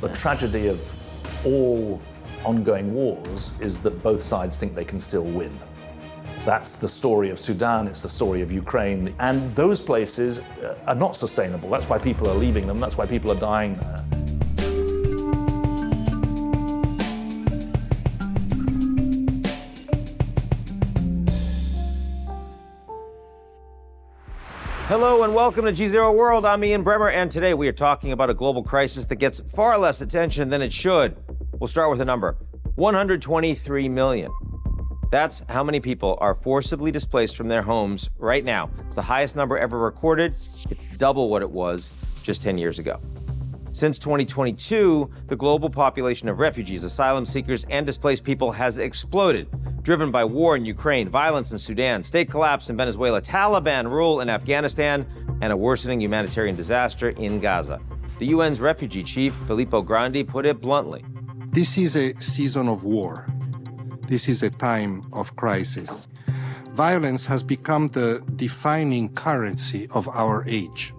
The tragedy of all ongoing wars is that both sides think they can still win. That's the story of Sudan, it's the story of Ukraine, and those places are not sustainable. That's why people are leaving them, that's why people are dying there. Hello and welcome to GZERO World. I'm Ian Bremmer, and today we are talking about a global crisis that gets far less attention than it should. We'll start with a number, 123 million. That's how many people are forcibly displaced from their homes right now. It's the highest number ever recorded. It's double what it was just 10 years ago. Since 2022, the global population of refugees, asylum seekers, and displaced people has exploded, driven by war in Ukraine, violence in Sudan, state collapse in Venezuela, Taliban rule in Afghanistan, and a worsening humanitarian disaster in Gaza. The UN's refugee chief, Filippo Grandi, put it bluntly. This is a season of war. This is a time of crisis. Violence has become the defining currency of our age.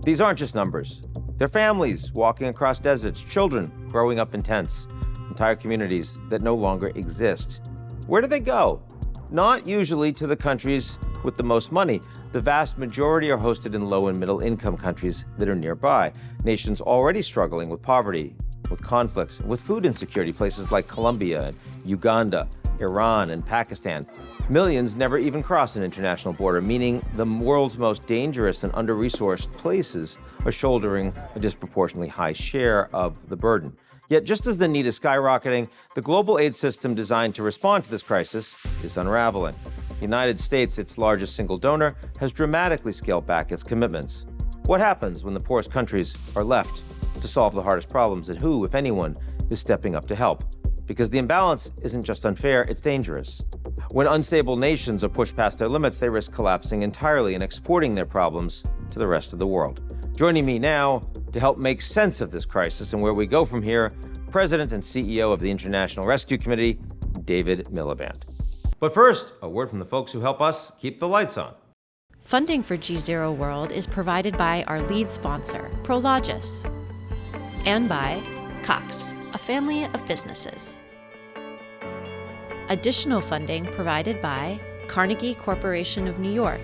These aren't just numbers. They're families walking across deserts, children growing up in tents, entire communities that no longer exist. Where do they go? Not usually to the countries with the most money. The vast majority are hosted in low and middle income countries that are nearby, nations already struggling with poverty, with conflicts, with food insecurity, places like Colombia and Uganda, Iran and Pakistan. Millions never even cross an international border, meaning the world's most dangerous and under-resourced places are shouldering a disproportionately high share of the burden. Yet just as the need is skyrocketing, the global aid system designed to respond to this crisis is unraveling. The United States, its largest single donor, has dramatically scaled back its commitments. What happens when the poorest countries are left to solve the hardest problems, and who, if anyone, is stepping up to help? Because the imbalance isn't just unfair, it's dangerous. When unstable nations are pushed past their limits, they risk collapsing entirely and exporting their problems to the rest of the world. Joining me now to help make sense of this crisis and where we go from here, President and CEO of the International Rescue Committee, David Miliband. But first, a word from the folks who help us keep the lights on. Funding for GZERO World is provided by our lead sponsor, Prologis, and by Cox, a family of businesses. Additional funding provided by Carnegie Corporation of New York,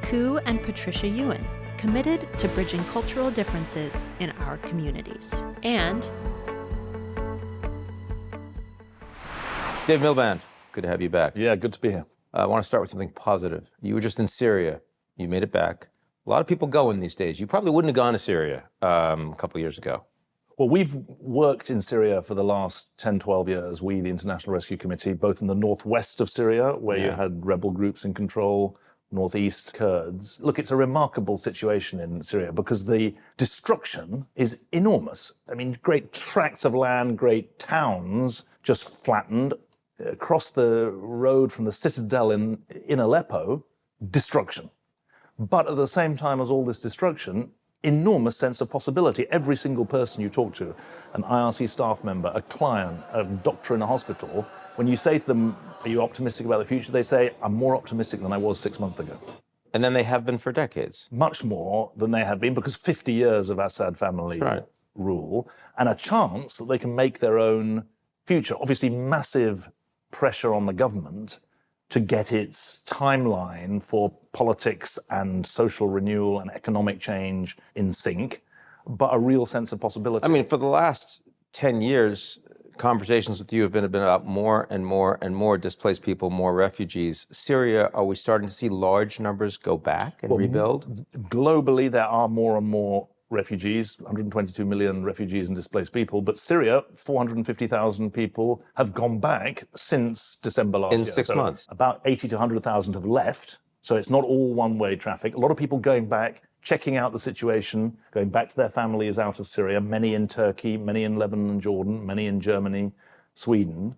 Koo and Patricia Ewan, committed to bridging cultural differences in our communities, and Dave Miliband, good to have you back. Yeah, good to be here. I want to start with something positive. You were just in Syria. You made it back. A lot of people going these days. You probably wouldn't have gone to Syria a couple of years ago. Well, we've worked in Syria for the last 10, 12 years, we, the International Rescue Committee, both in the northwest of Syria, where you had rebel groups in control, northeast Kurds. Look, it's a remarkable situation in Syria because the destruction is enormous. I mean, great tracts of land, great towns just flattened. Across the road from the citadel in Aleppo, destruction. But at the same time as all this destruction, enormous sense of possibility. Every single person you talk to, an IRC staff member, a client, a doctor in a hospital, when you say to them, are you optimistic about the future? They say, I'm more optimistic than I was 6 months ago. And then they have been for decades. Much more than they have been, because 50 years of Assad family rule, and a chance that they can make their own future. Obviously, massive pressure on the government to get its timeline for politics and social renewal and economic change in sync, but a real sense of possibility. I mean, for the last 10 years, conversations with you have been about more and more and more displaced people, more refugees. Syria, are we starting to see large numbers go back and rebuild? Globally, there are more and more refugees, 122 million refugees and displaced people, but Syria, 450,000 people have gone back since December last year. In 6 months. About 80 to 100,000 have left, so it's not all one-way traffic. A lot of people going back, checking out the situation, going back to their families out of Syria, many in Turkey, many in Lebanon and Jordan, many in Germany, Sweden.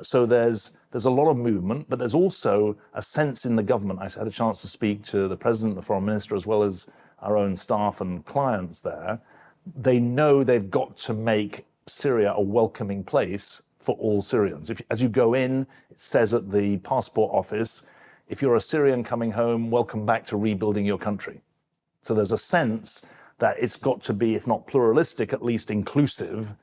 So there's a lot of movement, but there's also a sense in the government. I had a chance to speak to the president, the foreign minister, as well as our own staff and clients there. They know they've got to make Syria a welcoming place for all Syrians. As you go in, it says at the passport office, if you're a Syrian coming home, welcome back to rebuilding your country. So there's a sense that it's got to be, if not pluralistic, at least inclusive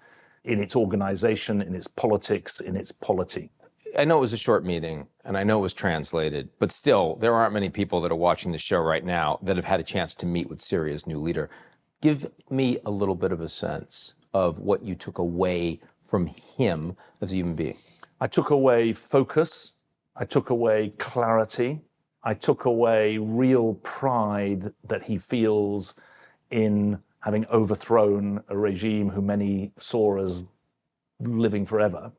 in its organization, in its politics, in its polity. I know it was a short meeting, and I know it was translated, but still, there aren't many people that are watching the show right now that have had a chance to meet with Syria's new leader. Give me a little bit of a sense of what you took away from him as a human being. I took away focus. I took away clarity. I took away real pride that he feels in having overthrown a regime who many saw as living forever.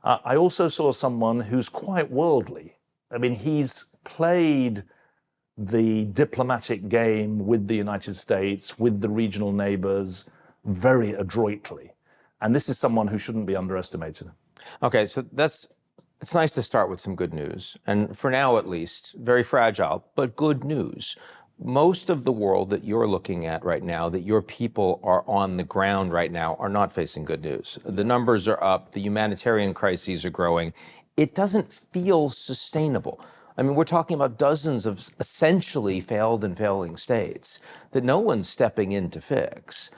I also saw someone who's quite worldly. I mean, he's played the diplomatic game with the United States, with the regional neighbors, very adroitly. And this is someone who shouldn't be underestimated. Okay, so it's nice to start with some good news. And for now, at least, very fragile, but good news. Most of the world that you're looking at right now, that your people are on the ground right now, are not facing good news. The numbers are up, the humanitarian crises are growing. It doesn't feel sustainable. I mean, we're talking about dozens of essentially failed and failing states that no one's stepping in to fix.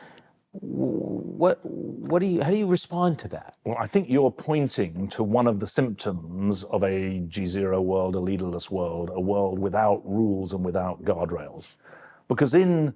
How do you respond to that? Well, I think you're pointing to one of the symptoms of a GZERO world, a leaderless world, a world without rules and without guardrails. Because in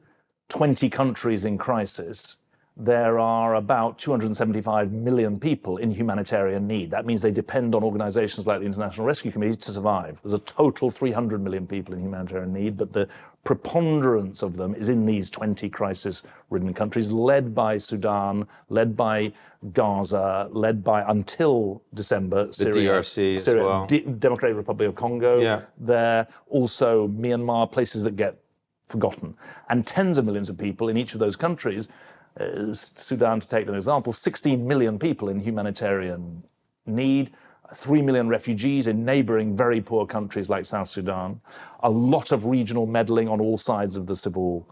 20 countries in crisis, there are about 275 million people in humanitarian need. That means they depend on organizations like the International Rescue Committee to survive. There's a total 300 million people in humanitarian need, but the preponderance of them is in these 20 crisis-ridden countries, led by Sudan, led by Gaza, led by, until December, Syria, DRC as well. Democratic Republic of Congo. Yeah. There, also Myanmar, places that get forgotten. And tens of millions of people in each of those countries. Sudan, to take an example, 16 million people in humanitarian need, 3 million refugees in neighboring very poor countries like South Sudan, a lot of regional meddling on all sides of the civil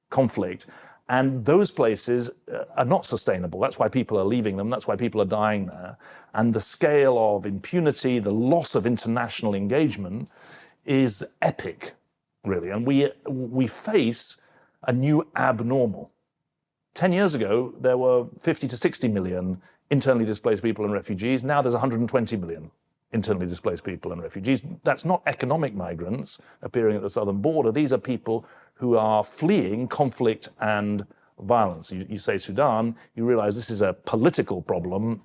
conflict. And those places are not sustainable. That's why people are leaving them. That's why people are dying there. And the scale of impunity, the loss of international engagement is epic, really. And we face a new abnormal. 10 years ago, there were 50 to 60 million internally displaced people and refugees. Now there's 120 million internally displaced people and refugees. That's not economic migrants appearing at the southern border. These are people who are fleeing conflict and violence. You say Sudan, you realize this is a political problem,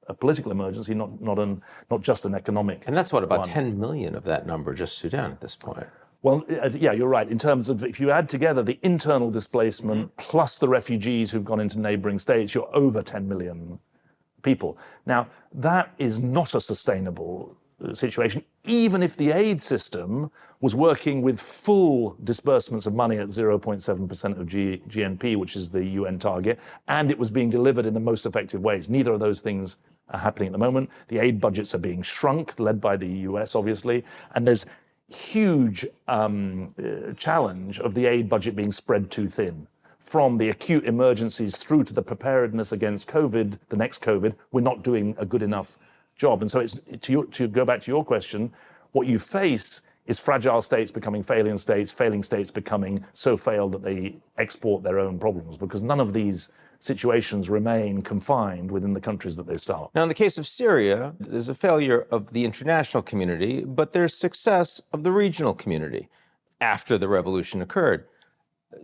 a political emergency, not just an economic. And that's what, about one. 10 million of that number, just Sudan at this point. Well, yeah, you're right. In terms of, if you add together the internal displacement plus the refugees who've gone into neighboring states, you're over 10 million people. Now, that is not a sustainable situation, even if the aid system was working with full disbursements of money at 0.7% of GNP, which is the UN target, and it was being delivered in the most effective ways. Neither of those things are happening at the moment. The aid budgets are being shrunk, led by the US, obviously, and there's huge challenge of the aid budget being spread too thin. From the acute emergencies through to the preparedness against COVID, the next COVID, we're not doing a good enough job. And so it's to go back to your question, what you face is fragile states becoming failing states becoming so failed that they export their own problems, because none of these situations remain confined within the countries that they start. Now, in the case of Syria, there's a failure of the international community, but there's success of the regional community after the revolution occurred.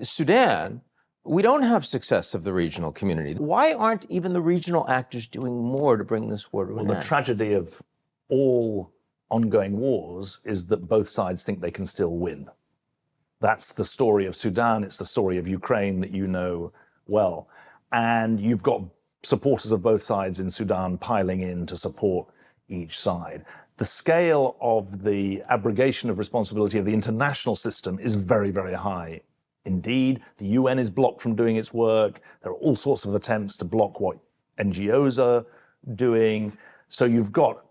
Sudan, we don't have success of the regional community. Why aren't even the regional actors doing more to bring this war to an end? Well, the tragedy of all ongoing wars is that both sides think they can still win. That's the story of Sudan. It's the story of Ukraine that you know well. And you've got supporters of both sides in Sudan piling in to support each side. The scale of the abrogation of responsibility of the international system is very, very high indeed. The UN is blocked from doing its work. There are all sorts of attempts to block what NGOs are doing. So you've got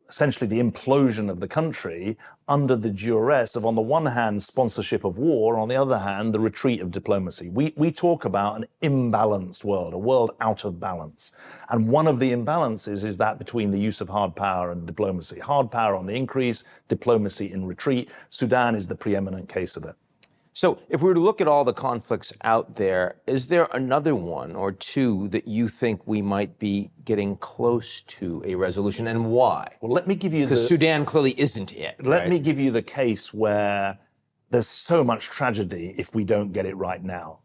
essentially the implosion of the country under the duress of, on the one hand, sponsorship of war, on the other hand, the retreat of diplomacy. We talk about an imbalanced world, a world out of balance. And one of the imbalances is that between the use of hard power and diplomacy. Hard power on the increase, diplomacy in retreat. Sudan is the preeminent case of it. So if we were to look at all the conflicts out there, is there another one or two that you think we might be getting close to a resolution, and why? Well, let me give you Because Sudan clearly isn't it. Let me give you the case where there's so much tragedy if we don't get it right now.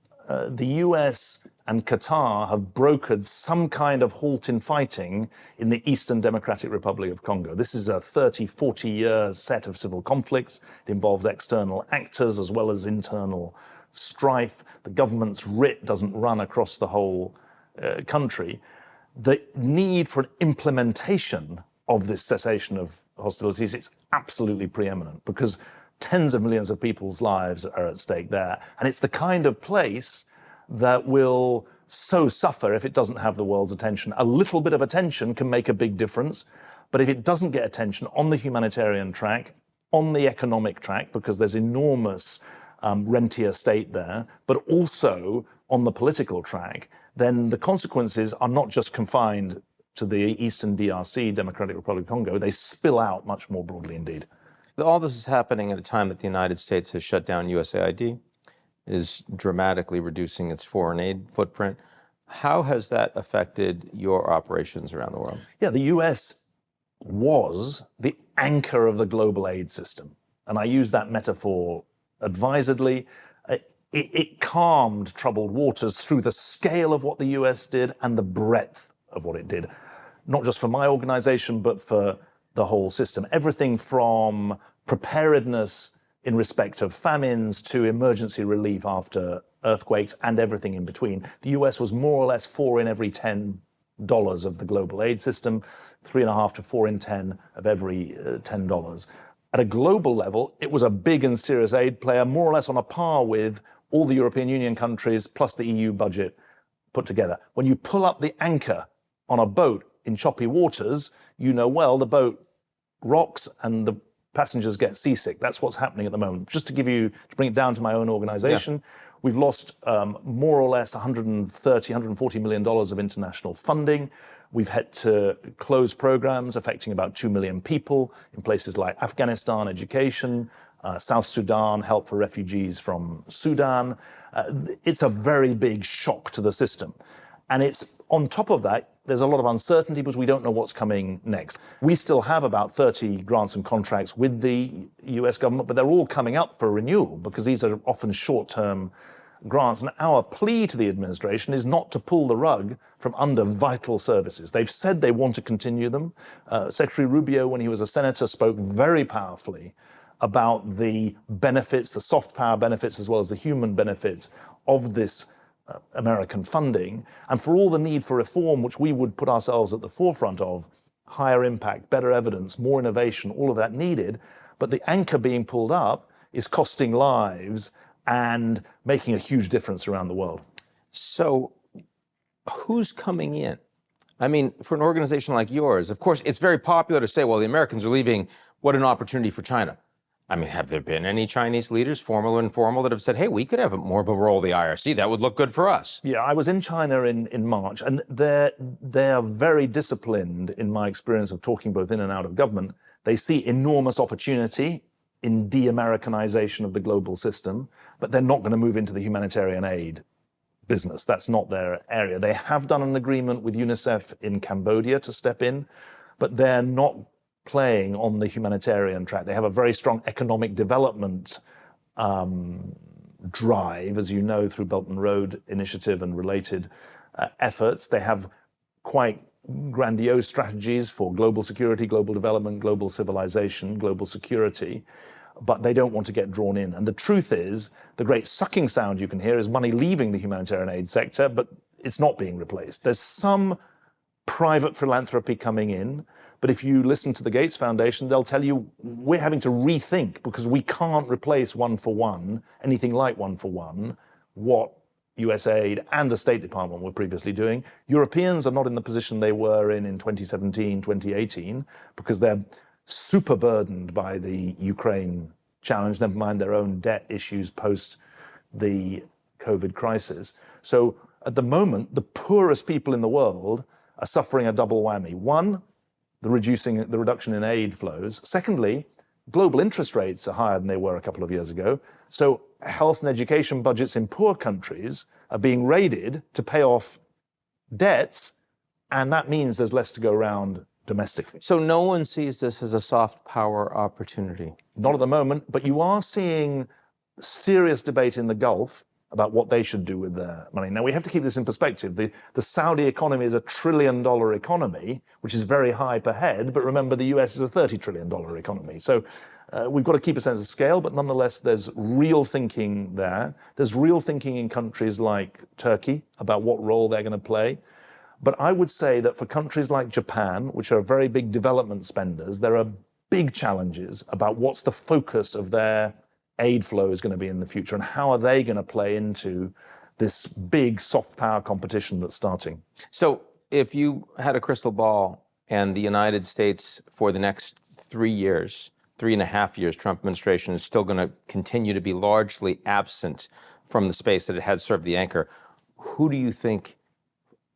The US and Qatar have brokered some kind of halt in fighting in the Eastern Democratic Republic of Congo. This is a 30, 40-year set of civil conflicts. It involves external actors as well as internal strife. The government's writ doesn't run across the whole country. The need for an implementation of this cessation of hostilities is absolutely preeminent because tens of millions of people's lives are at stake there. And it's the kind of place that will so suffer if it doesn't have the world's attention. A little bit of attention can make a big difference, but if it doesn't get attention on the humanitarian track, on the economic track, because there's enormous rentier state there, but also on the political track, then the consequences are not just confined to the Eastern DRC, Democratic Republic of Congo, they spill out much more broadly indeed. All this is happening at a time that the United States has shut down USAID, is dramatically reducing its foreign aid footprint. How has that affected your operations around the world? Yeah, the US was the anchor of the global aid system. And I use that metaphor advisedly. It calmed troubled waters through the scale of what the US did and the breadth of what it did, not just for my organization, but for the whole system. Everything from preparedness in respect of famines to emergency relief after earthquakes and everything in between. The US was more or less 4 in every $10 of the global aid system, 3.5 to 4 in 10 of every $10. At a global level, it was a big and serious aid player, more or less on a par with all the European Union countries plus the EU budget put together. When you pull up the anchor on a boat in choppy waters, you know well the boat rocks and the passengers get seasick. That's what's happening at the moment. Just to bring it down to my own organization, we've lost more or less $140 million of international funding. We've had to close programs affecting about 2 million people in places like Afghanistan, education, South Sudan, help for refugees from Sudan. It's a very big shock to the system. And it's on top of that, there's a lot of uncertainty because we don't know what's coming next. We still have about 30 grants and contracts with the US government, but they're all coming up for renewal because these are often short-term grants. And our plea to the administration is not to pull the rug from under vital services. They've said they want to continue them. Secretary Rubio, when he was a senator, spoke very powerfully about the benefits, the soft power benefits, as well as the human benefits of this American funding, and for all the need for reform, which we would put ourselves at the forefront of, higher impact, better evidence, more innovation, all of that needed. But the anchor being pulled up is costing lives and making a huge difference around the world. So who's coming in? I mean, for an organization like yours, of course, it's very popular to say, well, the Americans are leaving, what an opportunity for China. I mean, have there been any Chinese leaders, formal or informal, that have said, hey, we could have more of a role in the IRC. That would look good for us? Yeah, I was in China in March, and they're very disciplined in my experience of talking both in and out of government. They see enormous opportunity in de-Americanization of the global system, but they're not going to move into the humanitarian aid business. That's not their area. They have done an agreement with UNICEF in Cambodia to step in, but they're not playing on the humanitarian track. They have a very strong economic development drive, as you know, through Belt and Road Initiative and related efforts. They have quite grandiose strategies for global security, global development, global civilization, global security, but they don't want to get drawn in. And the truth is, the great sucking sound you can hear is money leaving the humanitarian aid sector, but it's not being replaced. There's some private philanthropy coming in, but if you listen to the Gates Foundation, they'll tell you we're having to rethink because we can't replace one for one, anything like one for one, what USAID and the State Department were previously doing. Europeans are not in the position they were in 2017, 2018, because they're super burdened by the Ukraine challenge, never mind their own debt issues post the COVID crisis. So at the moment, the poorest people in the world are suffering a double whammy. One, the reduction in aid flows. Secondly, global interest rates are higher than they were a couple of years ago. So health and education budgets in poor countries are being raided to pay off debts, and that means there's less to go around domestically. So no one sees this as a soft power opportunity? Not at the moment, but you are seeing serious debate in the Gulf about what they should do with their money. Now, we have to keep this in perspective. The Saudi economy is a $1 trillion economy, which is very high per head, but remember the US is a $30 trillion economy. So we've got to keep a sense of scale, but nonetheless, there's real thinking there. There's real thinking in countries like Turkey about what role they're going to play. But I would say that for countries like Japan, which are very big development spenders, there are big challenges about what's the focus of their aid flow is going to be in the future, and how are they going to play into this big soft power competition that's starting. So if you had a crystal ball and the United States for the next 3 years, 3.5 years, Trump administration is still going to continue to be largely absent from the space that it had served the anchor, who do you think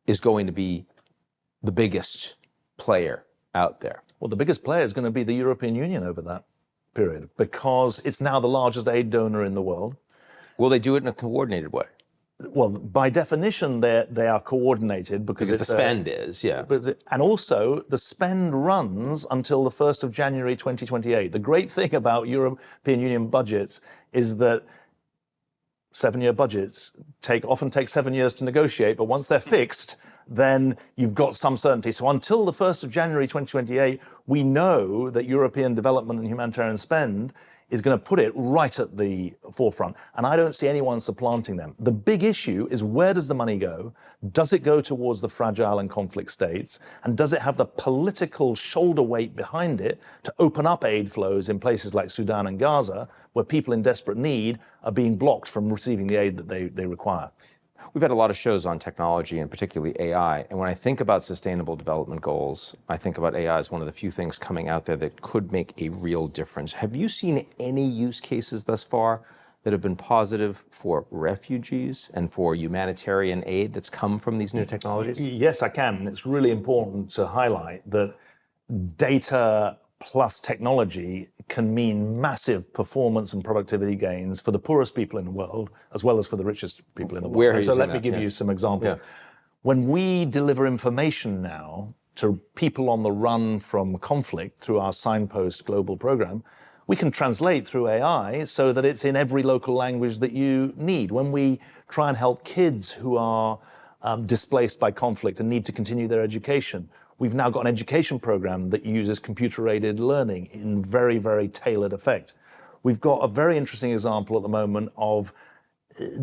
is going to be the biggest player out there? Well, the biggest player is going to be the European Union over that period, because it's now the largest aid donor in the world. Will they do it in a coordinated way? Well, by definition, they are coordinated because the spend is, yeah. And also, the spend runs until the 1st of January 2028. The great thing about European Union budgets is that 7-year budgets often take 7 years to negotiate, but once they're fixed, then you've got some certainty. So until the 1st of January 2028, we know that European development and humanitarian spend is going to put it right at the forefront. And I don't see anyone supplanting them. The big issue is, where does the money go? Does it go towards the fragile and conflict states? And does it have the political shoulder weight behind it to open up aid flows in places like Sudan and Gaza, where people in desperate need are being blocked from receiving the aid that they require? We've had a lot of shows on technology and particularly AI. And when I think about sustainable development goals, I think about AI as one of the few things coming out there that could make a real difference. Have you seen any use cases thus far that have been positive for refugees and for humanitarian aid that's come from these new technologies? Yes, I can. And it's really important to highlight that data plus technology can mean massive performance and productivity gains for the poorest people in the world, as well as for the richest people in the world. So let me give you some examples. Yeah. When we deliver information now to people on the run from conflict through our Signpost global program, we can translate through AI so that it's in every local language that you need. When we try and help kids who are displaced by conflict and need to continue their education, we've now got an education program that uses computer-aided learning in very, very tailored effect. We've got a very interesting example at the moment of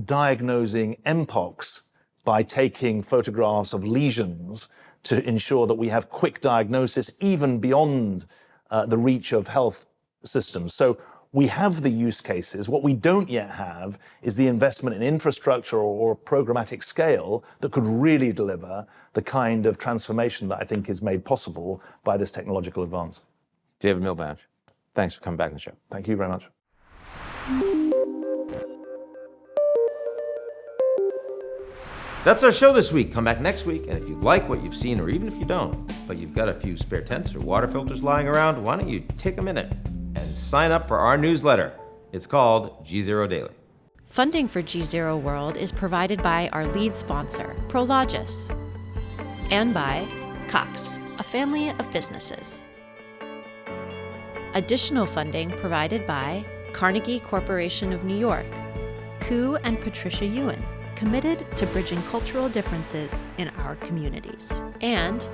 diagnosing mpox by taking photographs of lesions to ensure that we have quick diagnosis even beyond the reach of health systems. So we have the use cases. What we don't yet have is the investment in infrastructure or programmatic scale that could really deliver the kind of transformation that I think is made possible by this technological advance. David Miliband, thanks for coming back on the show. Thank you very much. That's our show this week. Come back next week, and if you like what you've seen, or even if you don't, but you've got a few spare tents or water filters lying around, why don't you take a minute and sign up for our newsletter. It's called GZERO Daily. Funding for GZERO World is provided by our lead sponsor, Prologis, and by Cox, a family of businesses. Additional funding provided by Carnegie Corporation of New York, Ku and Patricia Ewan, committed to bridging cultural differences in our communities, and